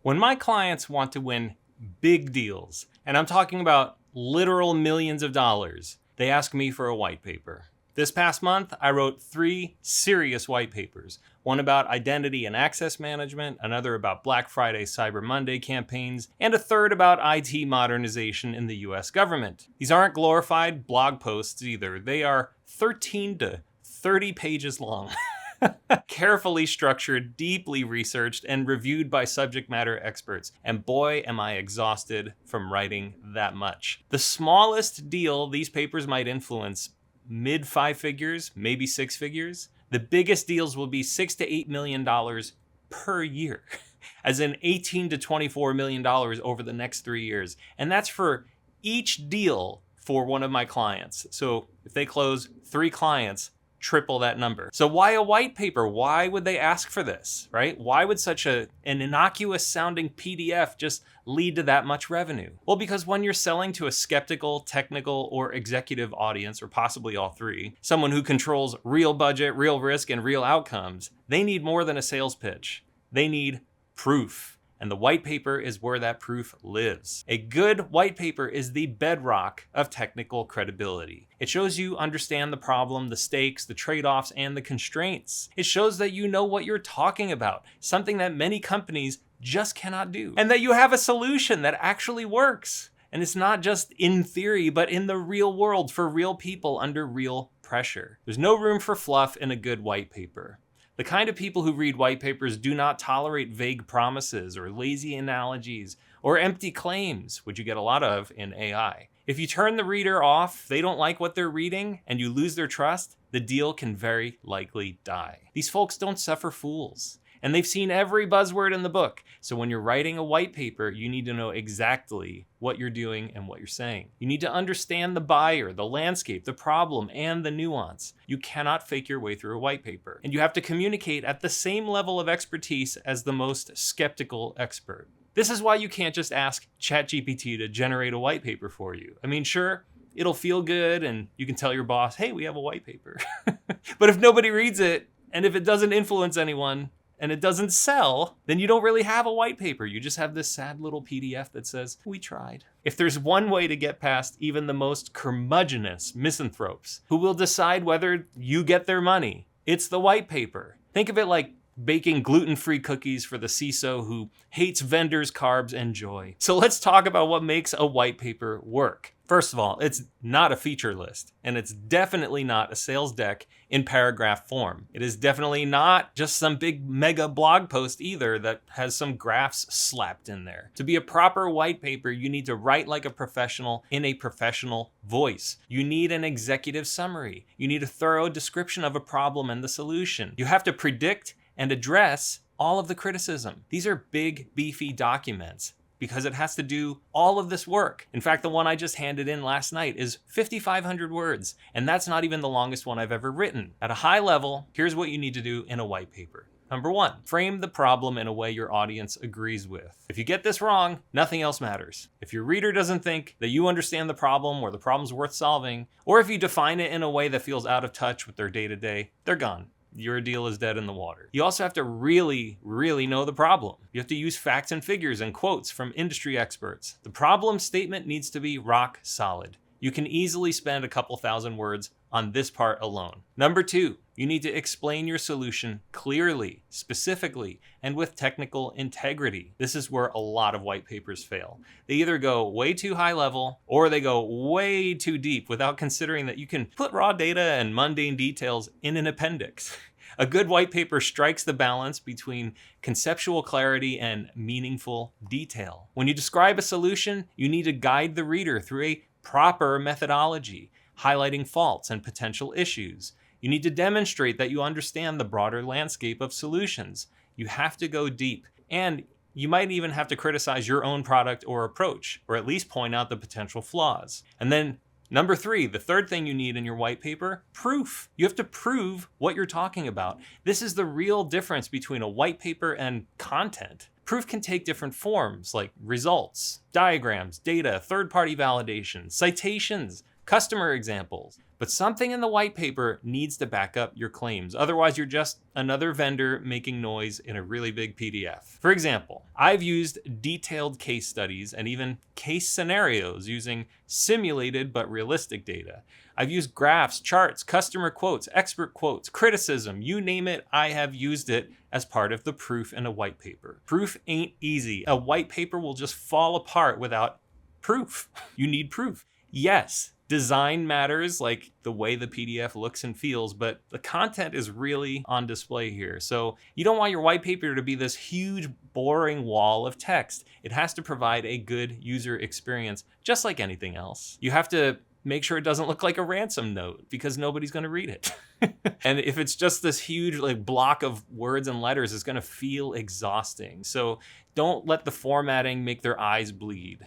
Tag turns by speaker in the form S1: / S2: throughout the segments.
S1: When my clients want to win big deals, and I'm talking about literal millions of dollars, they ask me for a white paper. This past month, I wrote 3 serious white papers. One about identity and access management, another about Black Friday, Cyber Monday campaigns, and a third about IT modernization in the US government. These aren't glorified blog posts either. They are 13 to 30 pages long. Carefully structured, deeply researched, and reviewed by subject matter experts. And boy, am I exhausted from writing that much. The smallest deal these papers might influence, mid 5 figures, maybe 6 figures. The biggest deals will be $6 to $8 million per year, as in $18 to $24 million over the next 3 years. And that's for each deal for one of my clients. So if they close 3 clients, triple that number. So why a white paper? Why would they ask for this, right? Why would such an innocuous sounding PDF just lead to that much revenue? Well, because when you're selling to a skeptical, technical, or executive audience, or possibly all 3, someone who controls real budget, real risk, and real outcomes, they need more than a sales pitch. They need proof. And the white paper is where that proof lives. A good white paper is the bedrock of technical credibility. It shows you understand the problem, the stakes, the trade-offs, and the constraints. It shows that you know what you're talking about, something that many companies just cannot do. And that you have a solution that actually works. And it's not just in theory, but in the real world for real people under real pressure. There's no room for fluff in a good white paper. The kind of people who read white papers do not tolerate vague promises or lazy analogies or empty claims, which you get a lot of in AI. If you turn the reader off, they don't like what they're reading, and you lose their trust, the deal can very likely die. These folks don't suffer fools, and they've seen every buzzword in the book. So when you're writing a white paper, you need to know exactly what you're doing and what you're saying. You need to understand the buyer, the landscape, the problem, and the nuance. You cannot fake your way through a white paper. And you have to communicate at the same level of expertise as the most skeptical expert. This is why you can't just ask ChatGPT to generate a white paper for you. I mean, sure, it'll feel good and you can tell your boss, hey, we have a white paper. But if nobody reads it, and if it doesn't influence anyone, and it doesn't sell, then you don't really have a white paper. You just have this sad little PDF that says, we tried. If there's one way to get past even the most curmudgeonous misanthropes who will decide whether you get their money, it's the white paper. Think of it like baking gluten-free cookies for the CISO who hates vendors, carbs, and joy. So let's talk about what makes a white paper work. First of all, it's not a feature list, and it's definitely not a sales deck in paragraph form. It is definitely not just some big mega blog post either that has some graphs slapped in there. To be a proper white paper, you need to write like a professional in a professional voice. You need an executive summary. You need a thorough description of a problem and the solution. You have to predict and address all of the criticism. These are big, beefy documents, because it has to do all of this work. In fact, the one I just handed in last night is 5,500 words, and that's not even the longest one I've ever written. At a high level, here's what you need to do in a white paper. Number 1, frame the problem in a way your audience agrees with. If you get this wrong, nothing else matters. If your reader doesn't think that you understand the problem or the problem's worth solving, or if you define it in a way that feels out of touch with their day-to-day, they're gone. Your deal is dead in the water. You also have to really know the problem. You have to use facts and figures and quotes from industry experts. The problem statement needs to be rock solid. You can easily spend a couple thousand words on this part alone. Number 2, you need to explain your solution clearly, specifically, and with technical integrity. This is where a lot of white papers fail. They either go way too high level or they go way too deep without considering that you can put raw data and mundane details in an appendix. A good white paper strikes the balance between conceptual clarity and meaningful detail. When you describe a solution, you need to guide the reader through a proper methodology, highlighting faults and potential issues. You need to demonstrate that you understand the broader landscape of solutions. You have to go deep, and you might even have to criticize your own product or approach, or at least point out the potential flaws. And then number 3, the third thing you need in your white paper, proof. You have to prove what you're talking about. This is the real difference between a white paper and content. Proof can take different forms like results, diagrams, data, third-party validation, citations, customer examples. But something in the white paper needs to back up your claims. Otherwise, you're just another vendor making noise in a really big PDF. For example, I've used detailed case studies and even case scenarios using simulated but realistic data. I've used graphs, charts, customer quotes, expert quotes, criticism, you name it, I have used it as part of the proof in a white paper. Proof ain't easy. A white paper will just fall apart without proof. You need proof. Yes, design matters, like the way the PDF looks and feels, but the content is really on display here. So you don't want your white paper to be this huge, boring wall of text. It has to provide a good user experience, just like anything else. You have to make sure it doesn't look like a ransom note because nobody's going to read it. And if it's just this huge block of words and letters, it's going to feel exhausting. So don't let the formatting make their eyes bleed.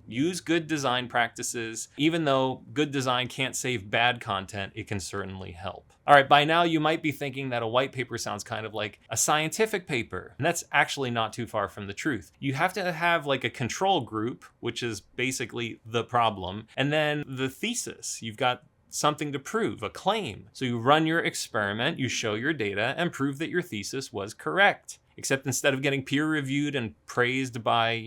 S1: Use good design practices. Even though good design can't save bad content, it can certainly help. All right, by now you might be thinking that a white paper sounds kind of like a scientific paper, and that's actually not too far from the truth. You have to have a control group, which is basically the problem, and then the thesis. You've got something to prove, a claim. So you run your experiment, you show your data, and prove that your thesis was correct. Except instead of getting peer-reviewed and praised by,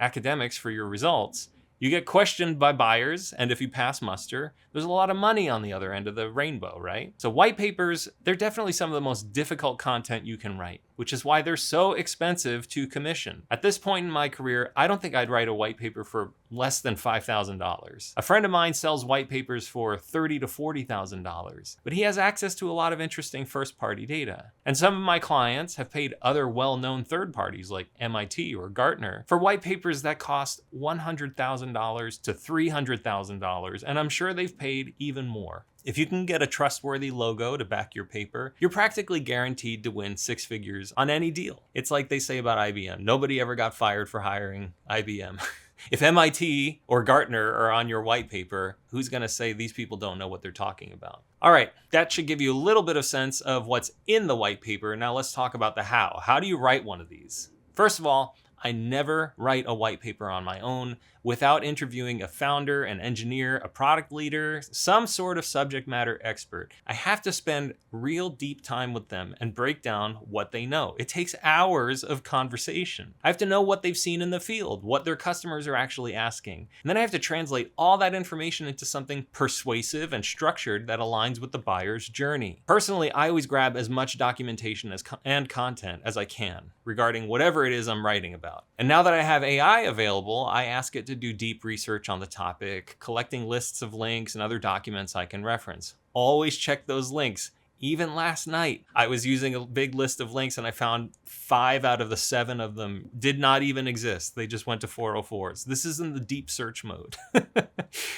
S1: academics for your results, you get questioned by buyers, and if you pass muster, there's a lot of money on the other end of the rainbow, right? So white papers, they're definitely some of the most difficult content you can write, which is why they're so expensive to commission. At this point in my career, I don't think I'd write a white paper for less than $5,000. A friend of mine sells white papers for $30,000 to $40,000, but he has access to a lot of interesting first-party data. And some of my clients have paid other well-known third parties like MIT or Gartner for white papers that cost $100,000 to $300,000, and I'm sure they've paid even more. If you can get a trustworthy logo to back your paper, you're practically guaranteed to win six figures on any deal. It's like they say about IBM. Nobody ever got fired for hiring IBM. If MIT or Gartner are on your white paper, who's going to say these people don't know what they're talking about? All right, that should give you a little bit of sense of what's in the white paper. Now let's talk about the how. How do you write one of these? First of all, I never write a white paper on my own without interviewing a founder, an engineer, a product leader, some sort of subject matter expert. I have to spend real deep time with them and break down what they know. It takes hours of conversation. I have to know what they've seen in the field, what their customers are actually asking. And then I have to translate all that information into something persuasive and structured that aligns with the buyer's journey. Personally, I always grab as much documentation and content as I can regarding whatever it is I'm writing about. And now that I have AI available, I ask it to do deep research on the topic, collecting lists of links and other documents I can reference. Always check those links. Even last night, I was using a big list of links and I found 5 out of the 7 of them did not even exist. They just went to 404s. This is in the deep search mode.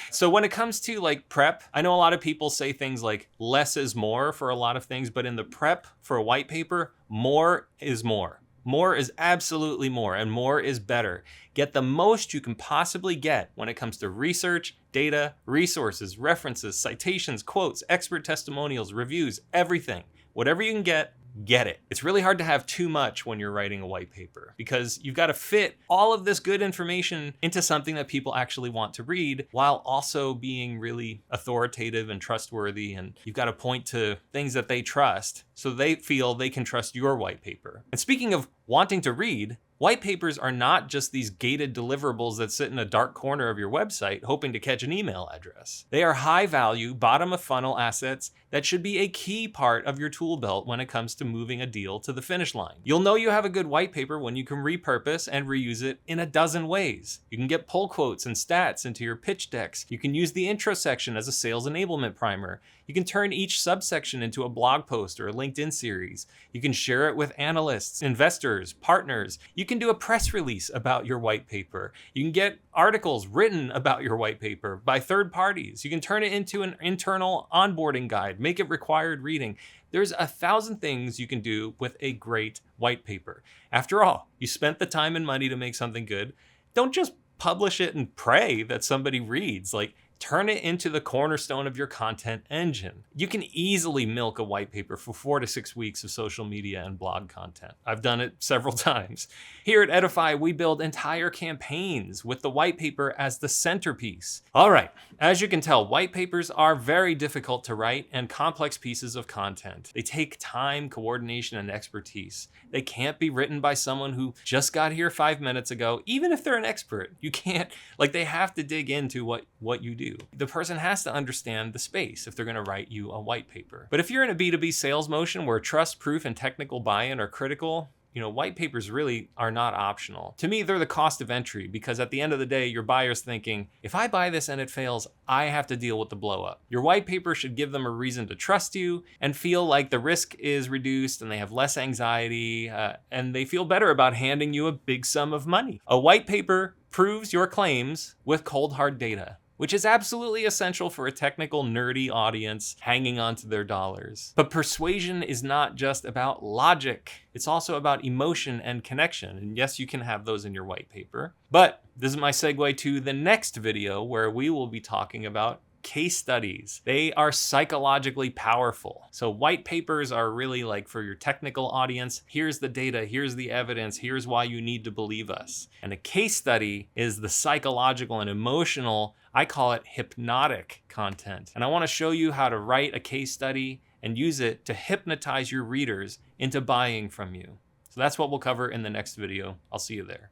S1: So when it comes to prep, I know a lot of people say things like less is more for a lot of things, but in the prep for a white paper, more is more. More is absolutely more, and more is better. Get the most you can possibly get when it comes to research, data, resources, references, citations, quotes, expert testimonials, reviews, everything. Whatever you can get it. It's really hard to have too much when you're writing a white paper because you've got to fit all of this good information into something that people actually want to read while also being really authoritative and trustworthy. And you've got to point to things that they trust so they feel they can trust your white paper. And speaking of wanting to read, white papers are not just these gated deliverables that sit in a dark corner of your website hoping to catch an email address. They are high value, bottom of funnel assets that should be a key part of your tool belt when it comes to moving a deal to the finish line. You'll know you have a good white paper when you can repurpose and reuse it in a dozen ways. You can get pull quotes and stats into your pitch decks. You can use the intro section as a sales enablement primer. You can turn each subsection into a blog post or a LinkedIn series. You can share it with analysts, investors, partners. You can do a press release about your white paper. You can get articles written about your white paper by third parties. You can turn it into an internal onboarding guide, make it required reading. There's 1,000 things you can do with a great white paper. After all, you spent the time and money to make something good. Don't just publish it and pray that somebody reads. Turn it into the cornerstone of your content engine. You can easily milk a white paper for 4 to 6 weeks of social media and blog content. I've done it several times. Here at Edify, we build entire campaigns with the white paper as the centerpiece. All right, as you can tell, white papers are very difficult to write and complex pieces of content. They take time, coordination, and expertise. They can't be written by someone who just got here 5 minutes ago, even if they're an expert. You can't, they have to dig into what you do. The person has to understand the space if they're gonna write you a white paper. But if you're in a B2B sales motion where trust, proof, and technical buy-in are critical, white papers really are not optional. To me, they're the cost of entry, because at the end of the day, your buyer's thinking, if I buy this and it fails, I have to deal with the blow up. Your white paper should give them a reason to trust you and feel like the risk is reduced and they have less anxiety and they feel better about handing you a big sum of money. A white paper proves your claims with cold hard data, which is absolutely essential for a technical, nerdy audience hanging on to their dollars. But persuasion is not just about logic. It's also about emotion and connection. And yes, you can have those in your white paper. But this is my segue to the next video, where we will be talking about case studies. They are psychologically powerful. So white papers are really for your technical audience. Here's the data, here's the evidence, here's why you need to believe us. And a case study is the psychological and emotional, I call it hypnotic content. And I want to show you how to write a case study and use it to hypnotize your readers into buying from you. So that's what we'll cover in the next video. I'll see you there.